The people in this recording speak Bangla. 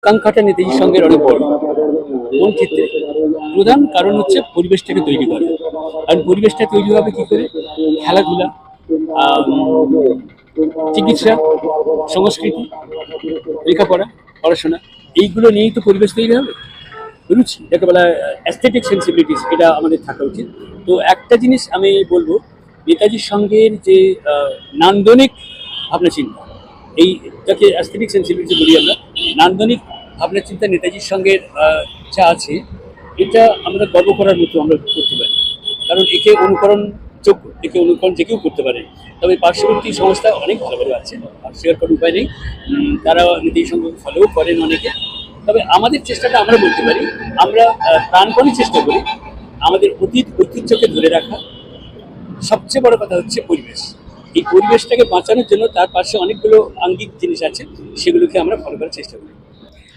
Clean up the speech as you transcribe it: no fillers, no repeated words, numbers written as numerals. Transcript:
আকাঙ্ক্ষাটা নেতাজির সঙ্গে অনেক বড়। কোন ক্ষেত্রে? প্রধান কারণ হচ্ছে পরিবেশটাকে তৈরি করা। কারণ পরিবেশটা তৈরি হবে কি করে? খেলাধুলা, আম, চিকিৎসা, সংস্কৃতি, লেখাপড়া, পড়াশোনা, এইগুলো নিয়েই তো পরিবেশ তৈরি হবে। রুচি, যাকে বলা অ্যাস্থেটিক সেন্সিবিলিটিস, এটা আমাদের থাকা উচিত। তো একটা জিনিস আমি বলবো, নেতাজির সঙ্গের যে নান্দনিক ভাবনা চিন্তা, এই যাকে অ্যাস্থেটিক সেন্সিবিলিটি বলি আমরা, নান্দনিক ভাবনা চিন্তা নেতাজির সঙ্গে যা আছে, এটা আমরা গর্ব করার মতো আমরা করতে পারি। কারণ একে অনুকরণ যোগ্য, একে অনুকরণ যে কেউ করতে পারে। তবে পার্শ্ববর্তী সংস্থা অনেক ভালো ভালো আছে, স্বীকার করার উপায় নেই। তারা নেতাজির সঙ্গে ফলোও করেন অনেকে। তবে আমাদের চেষ্টাটা আমরা বলতে পারি, আমরা প্রাণপণে চেষ্টা করি আমাদের অতীত ঐতিহ্যকে ধরে রাখা। সবচেয়ে বড় কথা হচ্ছে পরিবেশ। এই পরিবেশটাকে বাঁচানোর জন্য তার পাশে অনেকগুলো আঙ্গিক জিনিস আছে, সেগুলোকে আমরা ফলো করার চেষ্টা করি।